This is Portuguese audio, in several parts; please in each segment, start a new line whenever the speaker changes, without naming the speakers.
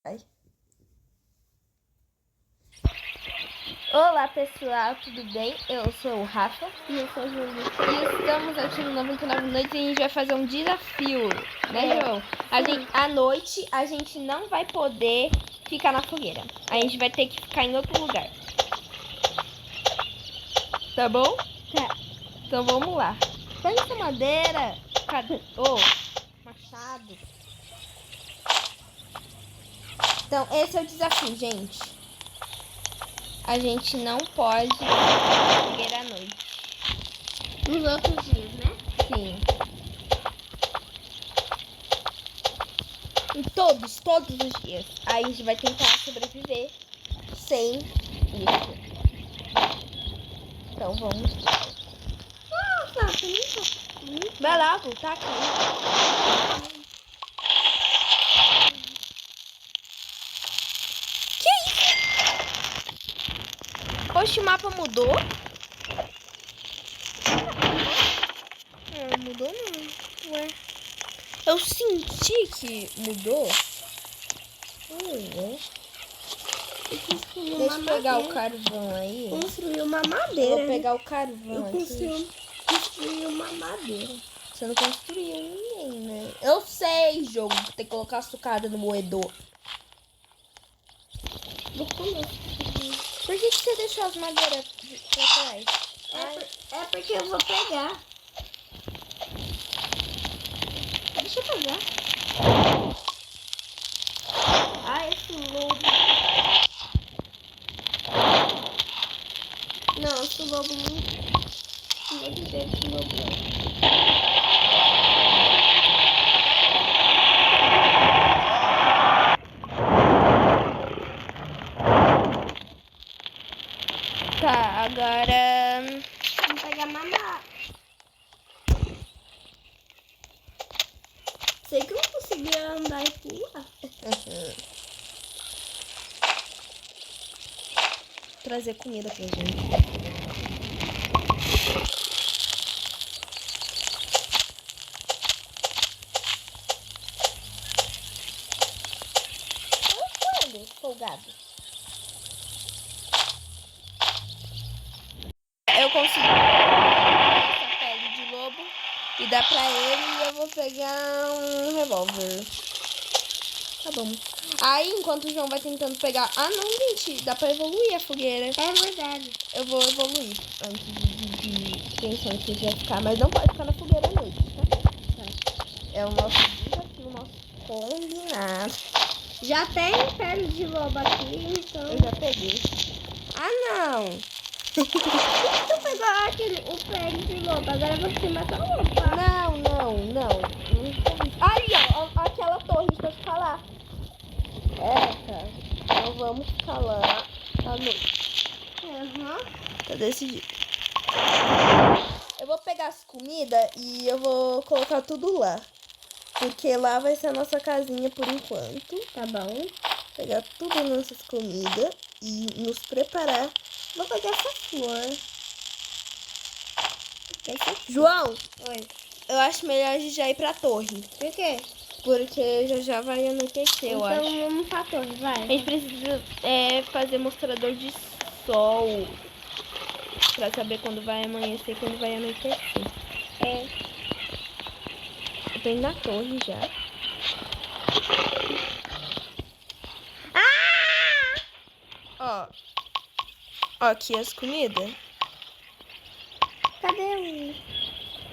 Ai. Olá pessoal, tudo bem? Eu sou o Rafa
e eu sou a Júlia.
E estamos aqui no 99 Noites e a gente vai fazer um desafio, né, João? À noite a gente não vai poder ficar na fogueira. A gente vai ter que ficar em outro lugar. Tá bom?
Tá.
Então vamos lá. Pega essa madeira. Cadê? Machado. Então, esse é o desafio, gente. A gente não pode fogueira à noite.
Nos outros dias, né?
Sim. Em todos os dias. Aí a gente vai tentar sobreviver sem isso. Então vamos lá. Vai lá, tá aqui. Que isso? Oxe, o mapa mudou? Não, mudou não. Ué. Eu senti que mudou. Deixa eu pegar o carvão aí.
Construir uma madeira.
Vou pegar o carvão aqui.
Construir uma madeira.
Você não construiu ninguém, né? Eu sei, jogo. Tem que colocar açucada no moedor.
Vou comer.
Por que você deixou as madeiras pra trás?
É porque eu vou pegar. Deixa eu pegar. Esse lobo. Não, esse lobo não vou dizer esse lobo não.
Tá, agora...
Vamos pegar mamar. Sei que eu não conseguia andar e pular.
Trazer comida pra gente. Olha, folgado. Eu consegui essa pele de lobo e dá pra ele e eu vou pegar um revólver. Tá bom. Aí, enquanto o João vai tentando pegar... Ah, não, gente. Dá pra evoluir a fogueira.
É verdade.
Eu vou evoluir antes de pensar que vai ficar. Mas não pode ficar na fogueira à noite, tá? É o nosso desafio, o nosso combinado.
Já tem pele de lobo aqui, então...
Eu já peguei. Ah, não.
Tu pegou o pele de lobo, agora você matou o lobo.
Não. Aí, ó. Aquela torre pra ficar lá. Cara. Então vamos ficar lá à noite. Tá decidido. Eu vou pegar as comidas e eu vou colocar tudo lá. Porque lá vai ser a nossa casinha por enquanto.
Tá bom.
Pegar tudo as nossas comidas e nos preparar.
Vou pegar essa flor.
João,
Oi.
eu acho melhor a gente já ir pra torre.
Por quê?
Porque já vai anoitecer, eu acho.
Então vamos pra torre, vai.
A gente precisa fazer mostrador de sol. Pra saber quando vai amanhecer e quando vai anoitecer. Eu tô indo na torre já. Ó, aqui as comidas.
Cadê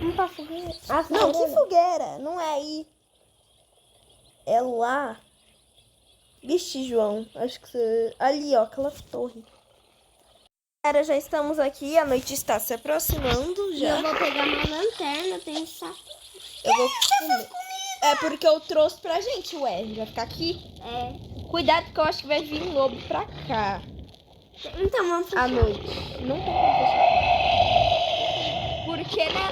Vamos pra fogueira?
Não, que fogueira? Não é aí. É lá. Vixe, João. Acho que você... Ali, ó, aquela torre. Galera, já estamos aqui. A noite está se aproximando já.
Eu vou pegar uma lanterna, tem saco.
Eu vou comer. É porque eu trouxe pra gente, ué. Vai ficar aqui. Cuidado, porque eu acho que vai vir um lobo pra cá.
Então vamos fechar.
À noite. Não tem como fechar. Porque, né?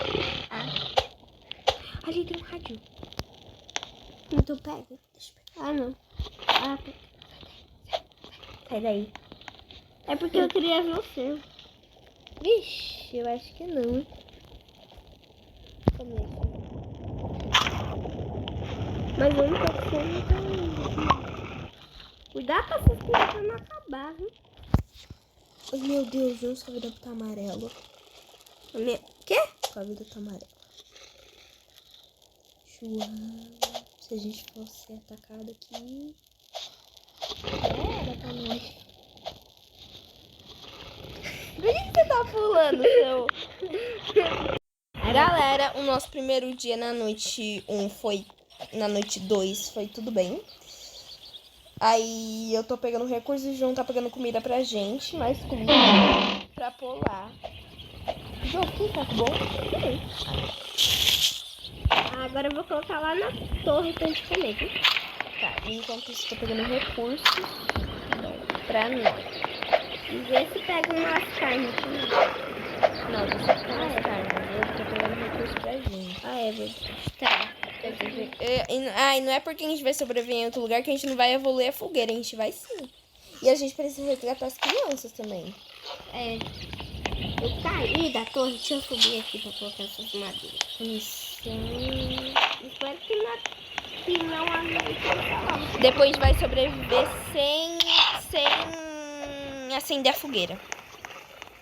Ali tem um rádio.
Então pega. Deixa eu pegar. Não.
Sai daí.
É porque eu queria ver o seu.
Vixe, eu acho que não. Mas eu não tô com fome, então...
Cuidado pra essas coisas não acabar, viu?
Ai, meu Deus, não, sua vida tá amarela.
Quê?
Sua vida tá amarela. João, se a gente fosse atacado aqui... Era pra nós. Por que você tá pulando, seu... Galera, o nosso primeiro dia na noite 1 foi... Na noite 2 foi tudo bem. Aí eu tô pegando recursos e o João tá pegando comida pra gente. Mais comida pra pular. João, que tá bom?
Agora eu vou colocar lá na torre pra gente comer, viu?
Tá, enquanto isso, tô pegando recursos pra nós.
E ver se pega umas carnes aqui.
Não, você fica nas carnes. Eu tô pegando recursos pra gente.
Ah, é verdade. Tá.
E não é porque a gente vai sobreviver em outro lugar que a gente não vai evoluir a fogueira. A gente vai sim. E a gente precisa resgatar as crianças também.
É. Eu caí da torre, deixa eu subir aqui pra colocar essas madeiras. Espero que não a noite.
Depois a gente vai sobreviver sem acender a fogueira.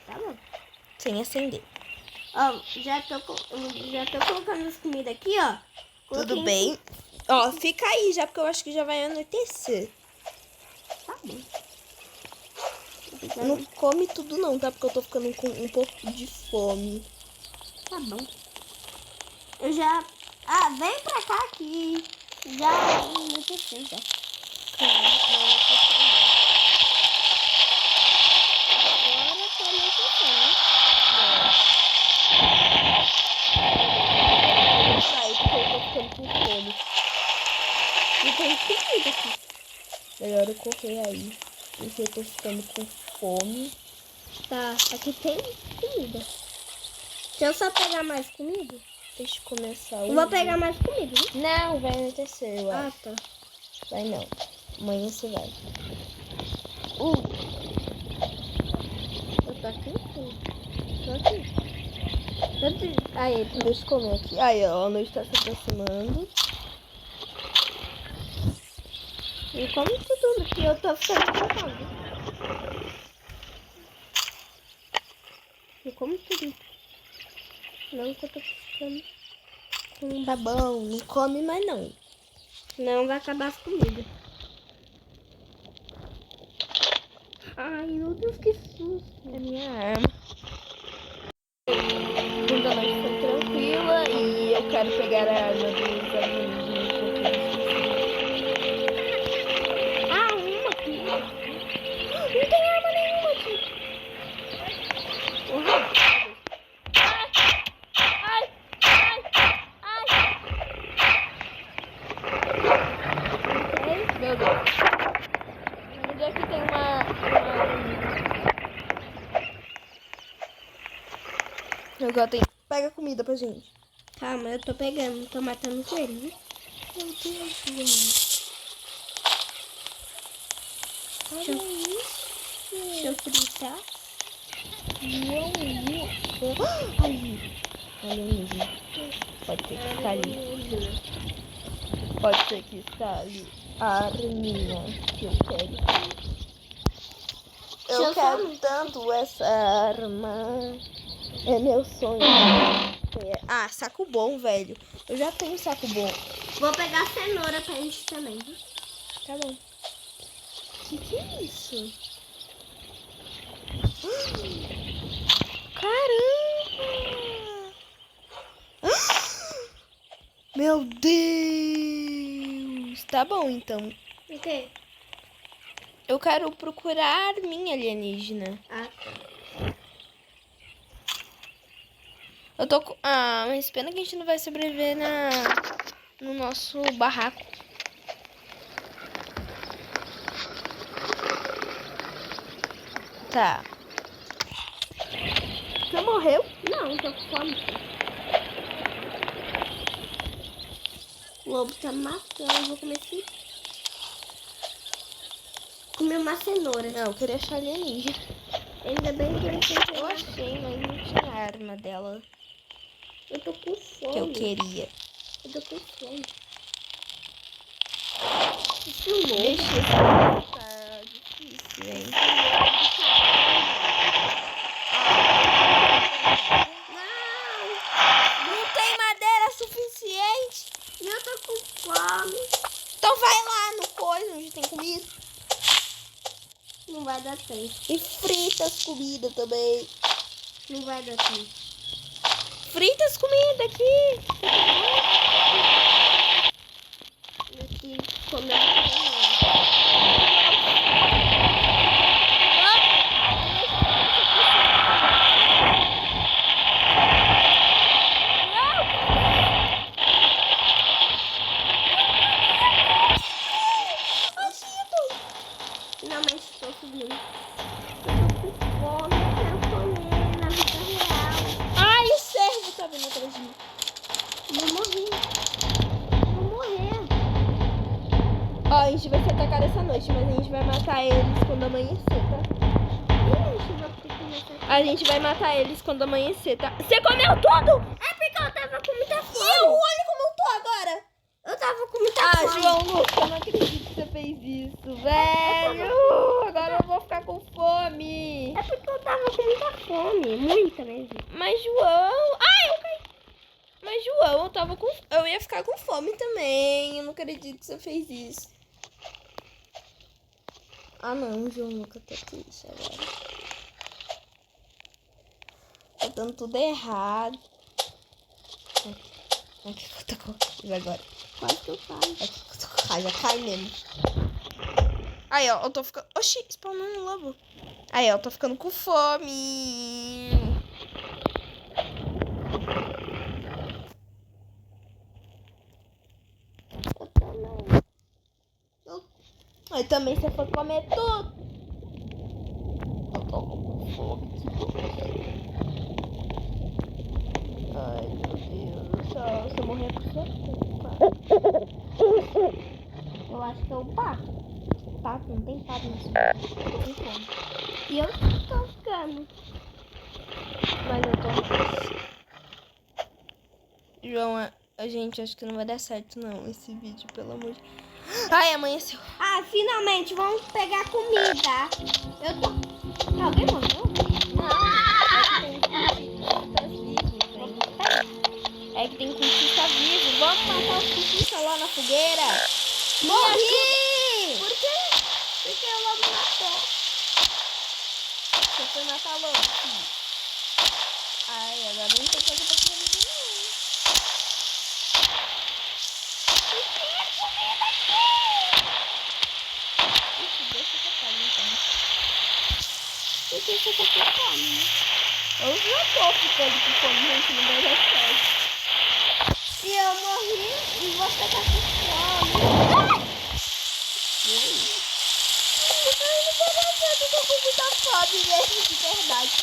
Tá bom.
Sem acender.
Ó, já tô colocando as comidas aqui, ó.
Tudo bem. Ó, fica aí já, porque eu acho que já vai anoitecer.
Tá bom.
Não come tudo não, tá? Porque eu tô ficando com um pouco de fome.
Tá bom. Eu já... Ah, vem pra cá que já anoiteceu já.
Agora tá anoitecendo, né? Não. Sai, porque eu tô ficando com fome.
E tem comida aqui.
Melhor eu correr aí, porque eu tô ficando com fome.
Tá, aqui tem comida. Deixa eu só pegar mais comida.
Deixa eu começar
Eu vou pegar mais comida, né?
Não, vai anoitecer, eu
Ah,
acho.
tá.
Vai não. Amanhã você vai.
Eu tô aqui? Tô aqui. Aí,
Deixa eu comer aqui. Aí, ó, a noite tá se aproximando.
eu como tudo que eu tô ficando com fome. Eu como tudo. Não que eu tô ficando com...
Tá bom, não come mais não.
Não vai acabar as comidas. Ai, meu Deus, que susto.
É minha arma. Quando a noite foi tranquila e eu quero pegar a arma dos alienígenas.
Ah, uma aqui.
Não tem arma nenhuma aqui. Ai! Meu Deus. Onde é que tem uma... Agora tem... Pega comida pra gente.
Calma, eu tô pegando, tô matando com ele, viu?
Meu Deus, gente. Olha isso.
Deixa eu fritar.
Ali. Alienígena. Pode ser que está ali. Pode ser que está ali. A arminha que eu quero. Eu quero tanto essa arma. É meu sonho. Ah, saco bom, velho. Eu já tenho saco bom.
Vou pegar cenoura pra gente também, viu?
Tá bom. Que é isso? Caramba! Meu Deus! Tá bom, então.
O quê?
Eu quero procurar minha alienígena.
Ah, tá.
Eu tô com... Ah, mas pena que a gente não vai sobreviver no nosso barraco. Tá. Você morreu?
Não, tô com fome. O lobo tá matando, eu vou comer assim. Comer uma cenoura.
Não, eu queria achar alienígena.
Ainda bem que eu encontrei.
Eu achei, mas não tinha a arma dela
Eu tô com fome.
que eu queria.
Eu tô com fome. Esse lobo.
Deixa eu
fome.
Então vai lá no coisa onde tem comida.
Não vai dar tempo.
E frita as comidas também.
Não vai dar tempo.
Frita as comidas aqui.
Aqui, comer. Não, mas estou subindo. Eu tô com fome, eu quero comer na vida real.
Ai, o cervo tá vindo atrás de mim.
Vou morrer. Vou morrer.
Ó, a gente vai ser atacado essa noite, mas a gente vai matar eles quando amanhecer, tá? A gente vai matar eles quando amanhecer, tá? Você comeu tudo?
É porque eu tava com muita fome.
Olha como eu tô agora.
Eu tava com muita fome.
João Lucas, eu não acredito que você fez isso, velho. Agora eu vou ficar com fome.
É porque eu tava com muita fome. Muita mesmo.
Mas, João... Ai, eu caí. Mas, João, eu ia ficar com fome também. Eu não acredito que você fez isso. Ah, não, João Lucas tá triste agora. Tá dando tudo errado. Aqui que eu tô com raiva agora.
Quase que eu caio.
Aqui que eu tô com raiva, cai mesmo. Aí, ó, eu tô ficando... Oxi, spawnando lobo. Aí, ó, eu tô ficando com fome.
Eu também.
Aí também você foi comer tudo. Eu tô com fome. Ai, meu Deus do céu. Se eu morrer com você,
Eu acho que é o pato.
pato, não tem pato nesse não tem fome.
E eu tô ficando.
Mas eu tô... João, a gente acho que não vai dar certo não, esse vídeo, pelo amor de... Ai, amanheceu.
Ah, finalmente, vamos pegar comida. Eu tô... Alguém morreu?
É que tem cultista vivo. Vamos matar os cultistas lá na fogueira.
Morri!
Por quê?
Porque o lobo matou.
Você foi matar logo, filho. Ai, agora não tem coisa pra comer não. Ixi, deixa que eu falo então.
Porque você tá com fome, né?
Eu já tô ficando com fome, gente, não vai dar certo.
E eu morri e você tá com fome.
E aí? Ai, não vai dar certo, eu tô com muita fome mesmo, de verdade.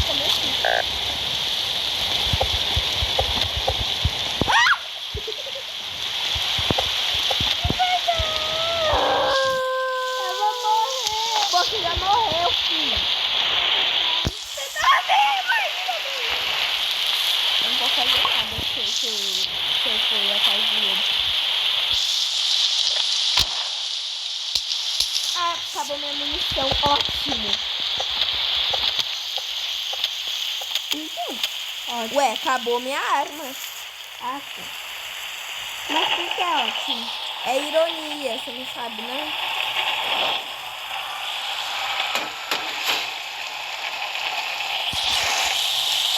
Como assim?
Eu vou morrer.
Você já morreu, filho.
Você tá vivo ainda.
Eu não posso fazer nada se eu for atrás dele. Ah, acabou minha munição. Ótimo.
Então,
Ué, acabou minha arma.
ah, sim. Mas o que é ótimo?
É ironia, você não sabe, né?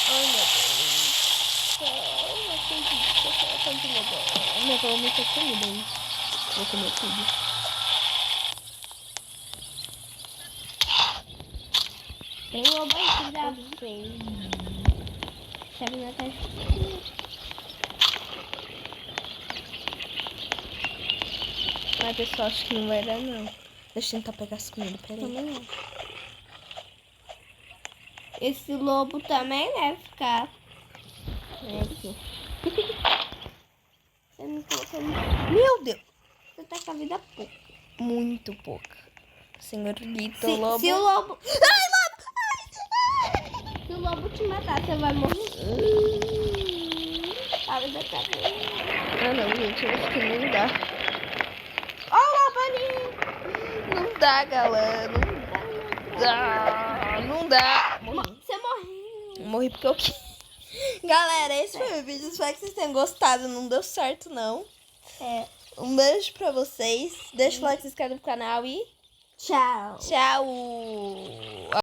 Ai, meu Deus. Eu acredito que eu tô com medo. Não, pelo menos eu tô comida aí. Vou comer tudo.
Tem um lobo aí que já fez. Sabe na caixinha?
Mas pessoal, acho que não vai dar não. Deixa eu tentar pegar as comidas, peraí.
Também não. Esse lobo também deve ficar.
É aqui.
Você não colocou.
Meu Deus!
Você tá com a vida pouca.
Muito pouca. Senhorito
Se
lobo.
o lobo.
Ai, lobo!
Se o lobo te matar, você vai morrer. A vida tá bem.
Ah não, gente, eu acho que não dá.
Ó o lobo ali.
Não dá, galera. Não dá. Não dá. Morri.
Você morreu.
Morri porque eu Galera, esse foi o vídeo. Espero que vocês tenham gostado. Não deu certo, não.
É.
Um beijo pra vocês. Deixa o like, se inscreve no canal e
Tchau.
tchau!